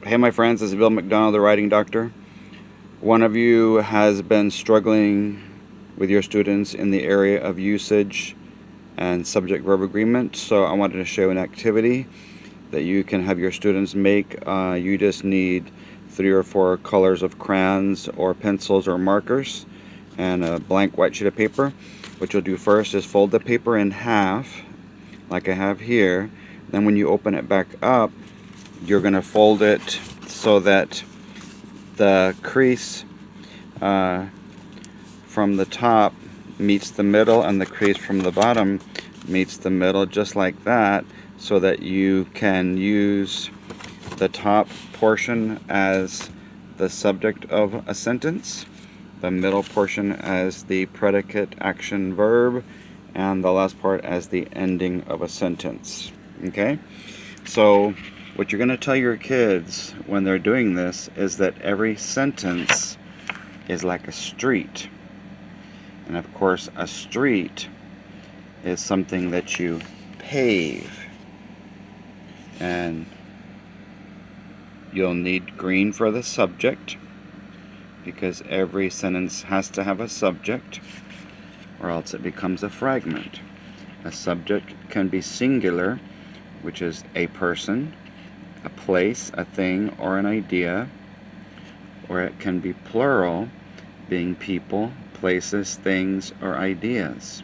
Hey, my friends, this is Bill McDonald, the writing doctor. One of you has been struggling with your students in the area of usage and subject-verb agreement, so I wanted to show an activity that you can have your students make. You just need 3 or 4 colors of crayons or pencils or markers and a blank white sheet of paper. What you'll do first is fold the paper in half, like I have here. Then when you open it back up, you're going to fold it so that the crease from the top meets the middle and the crease from the bottom meets the middle, just like that, so that you can use the top portion as the subject of a sentence, the middle portion as the predicate action verb, and the last part as the ending of a sentence. Okay? So what you're going to tell your kids when they're doing this is that every sentence is like a street. And of course, a street is something that you pave. And you'll need green for the subject, because every sentence has to have a subject, or else it becomes a fragment. A subject can be singular, which is a person, a place, a thing, or an idea, or it can be plural, being people, places, things, or ideas.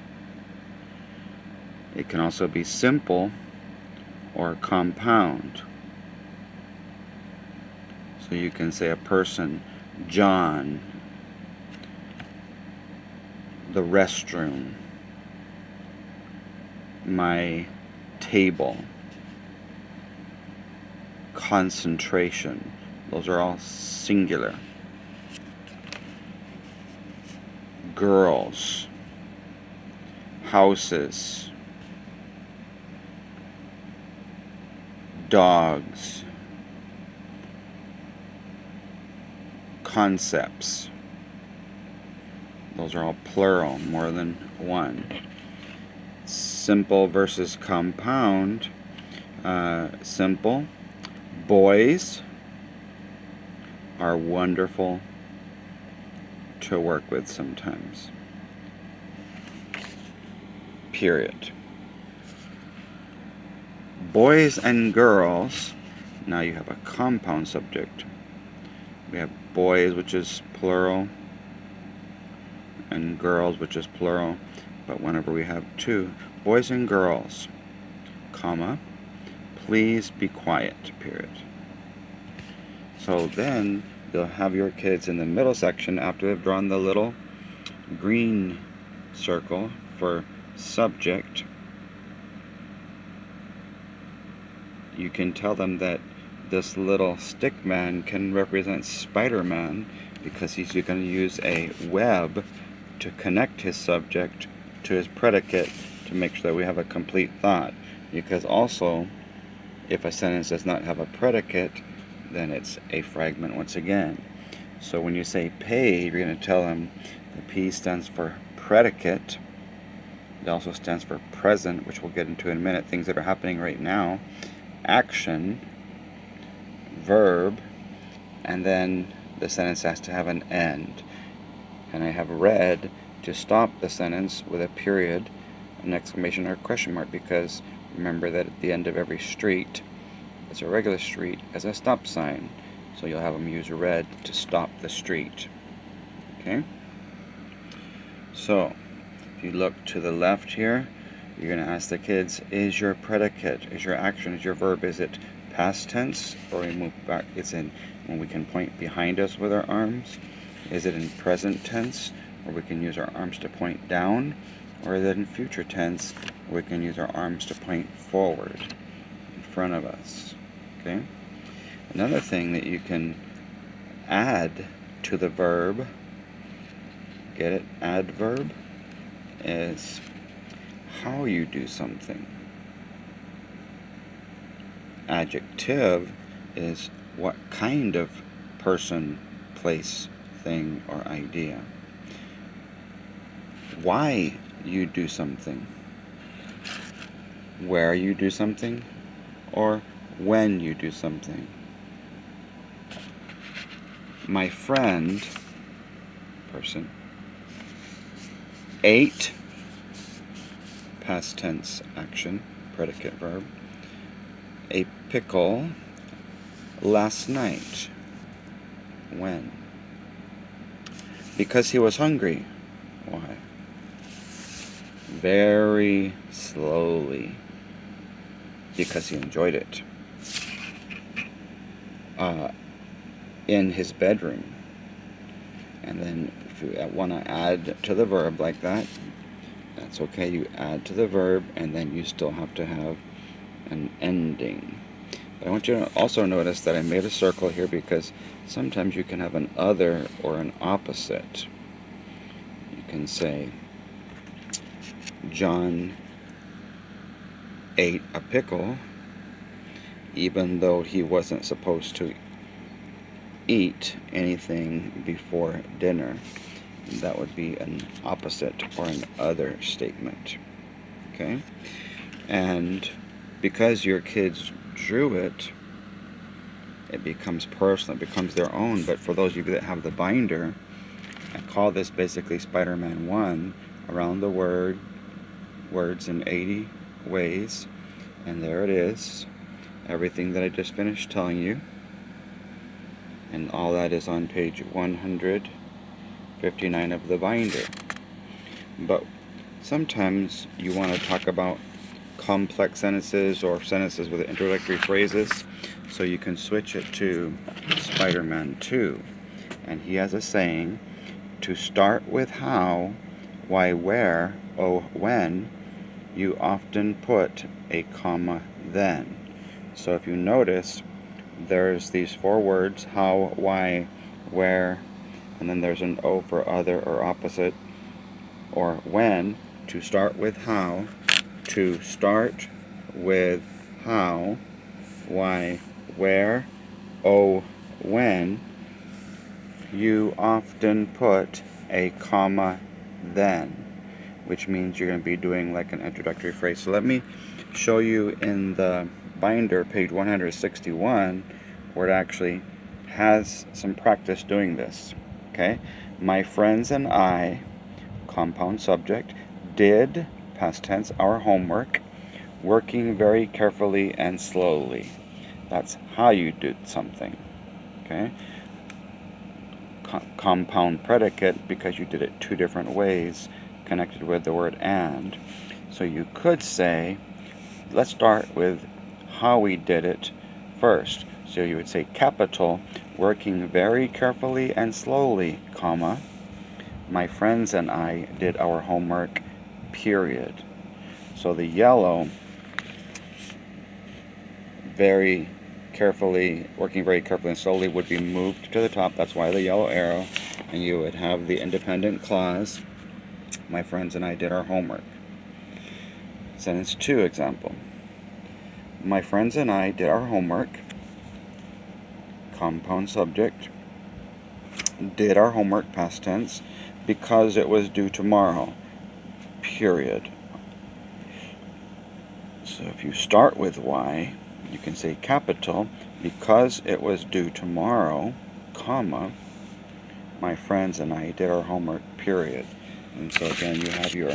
It can also be simple or compound. So you can say a person, John, the restroom, my table, concentration. Those are all singular. Girls, houses, dogs, concepts. Those are all plural, more than one. Simple versus compound. Simple. Boys are wonderful to work with sometimes. Period. Boys and girls, now you have a compound subject. We have boys, which is plural, and girls, which is plural, but whenever we have two, boys and girls, comma, please be quiet, period. So then you'll have your kids in the middle section, after they've drawn the little green circle for subject. You can tell them that this little stick man can represent Spider-Man, because he's going to use a web to connect his subject to his predicate to make sure that we have a complete thought. Because also, if a sentence does not have a predicate, then it's a fragment once again. So when you say pave, you're going to tell them the P stands for predicate. It also stands for present, which we'll get into in a minute, things that are happening right now. Action, verb, and then the sentence has to have an end. And I have red to stop the sentence with a period, an exclamation, or a question mark, because remember that at the end of every street, it's a regular street, as a stop sign. So you'll have them use red to stop the street. Okay? So, if you look to the left here, you're going to ask the kids, is your predicate, is your action, is your verb, is it past tense, or we move back, it's in when we can point behind us with our arms? Is it in present tense, where we can use our arms to point down? Or is it in future tense, where we can use our arms to point forward, in front of us? Okay? Another thing that you can add to the verb, get it, adverb, is how you do something. Adjective is what kind of person, place, thing, or idea. Why you do something. Where you do something, or when you do something. My friend, person, ate, past tense action, predicate verb, a pickle last night. When? Because he was hungry. Why? Very slowly. Because he enjoyed it. In his bedroom. And then if you want to add to the verb like that, that's okay. You add to the verb, and then you still have to have an ending. But I want you to also notice that I made a circle here because sometimes you can have an other or an opposite. You can say, John ate a pickle even though he wasn't supposed to eat anything before dinner. That would be an opposite or an other statement. Okay? And because your kids drew it, it becomes personal, it becomes their own. But for those of you that have the binder, I call this basically Spider-Man 1, around the words in 80 ways. And there it is, everything that I just finished telling you. And all that is on page 159 of the binder. But sometimes you want to talk about complex sentences or sentences with introductory phrases, so you can switch it to Spider-Man 2. And he has a saying, to start with how, why, where, oh, when, you often put a comma then. So if you notice, there's these 4 words, how, why, where, and then there's an O for other or opposite, or when. To start with how, to start with how, why, where, oh, when, you often put a comma then, which means you're going to be doing like an introductory phrase. So let me show you in the binder, page 161, where it actually has some practice doing this. Okay? My friends and I, compound subject, did, past tense, our homework, working very carefully and slowly. That's how you did something. Okay? Compound predicate, because you did it 2 different ways, connected with the word and. So you could say, let's start with how we did it first. So you would say capital, working very carefully and slowly, comma, my friends and I did our homework, period. So the yellow, very carefully, working very carefully and slowly, would be moved to the top. That's why the yellow arrow. And you would have the independent clause, my friends and I did our homework. Sentence 2 example. My friends and I did our homework, compound subject, did our homework, past tense, because it was due tomorrow, period. So if you start with why, you can say capital, because it was due tomorrow, comma, my friends and I did our homework, period. And so again, you have your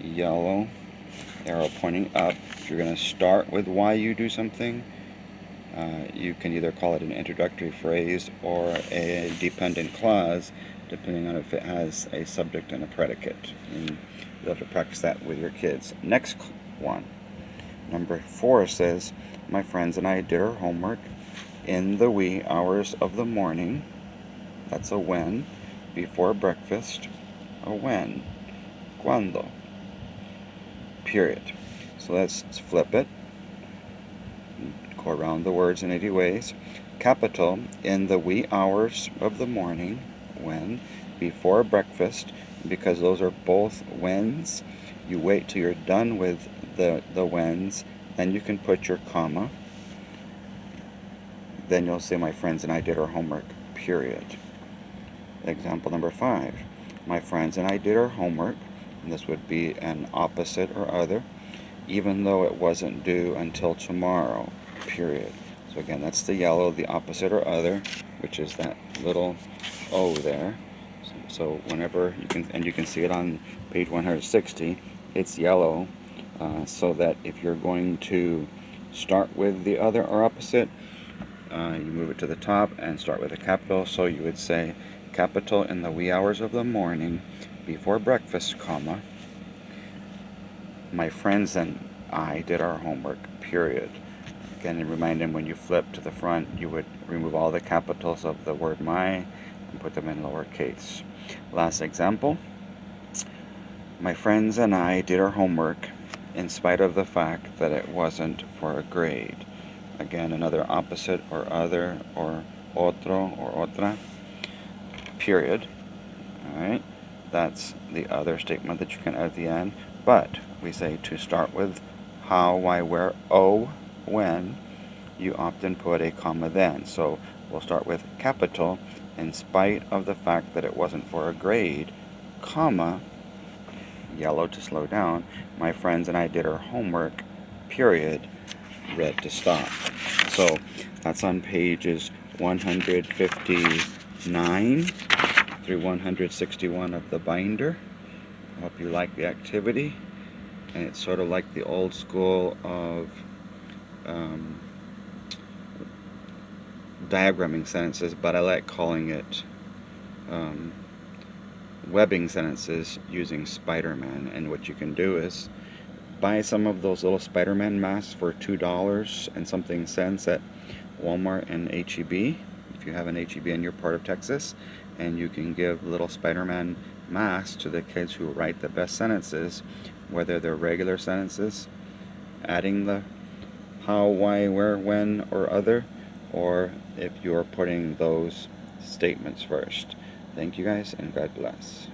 yellow arrow pointing up. If you're going to start with why you do something, you can either call it an introductory phrase or a dependent clause, depending on if it has a subject and a predicate. And you'll have to practice that with your kids. Next one. Number 4 says, my friends and I did our homework in the wee hours of the morning. That's a when. Before breakfast, a when. Cuando. Period. So let's flip it. Go around the words in 80 ways. Capital, in the wee hours of the morning, when. Before breakfast, because those are both whens. You wait till you're done with the whens, then you can put your comma. Then you'll say, my friends and I did our homework, period. Example number 5. My friends and I did our homework, and this would be an opposite or other, even though it wasn't due until tomorrow, period. So again, that's the yellow, the opposite or other, which is that little O there. So whenever you can, and you can see it on page 160, it's yellow, so that if you're going to start with the other or opposite, you move it to the top and start with a capital. So you would say, capital in the wee hours of the morning before breakfast, comma, my friends and I did our homework, period. Again, and remind them when you flip to the front, you would remove all the capitals of the word my and put them in lowercase. Last example. My friends and I did our homework in spite of the fact that it wasn't for a grade. Again, another opposite or other or otro or otra, period. Alright, that's the other statement that you can add at the end. But we say to start with how, why, where, when, you often put a comma then. So we'll start with capital, in spite of the fact that it wasn't for a grade, comma, yellow to slow down, my friends and I did our homework, period, red to stop. So that's on pages 159 through 161 of the binder. I hope you like the activity. And it's sort of like the old school of diagramming sentences, but I like calling it webbing sentences using Spider-Man. And what you can do is buy some of those little Spider-Man masks for $2 and something cents at Walmart and HEB, if you have an HEB in your part of Texas, and you can give little Spider-Man masks to the kids who write the best sentences, whether they're regular sentences, adding the how, why, where, when, or other, or if you're putting those statements first. Thank you guys, and God bless.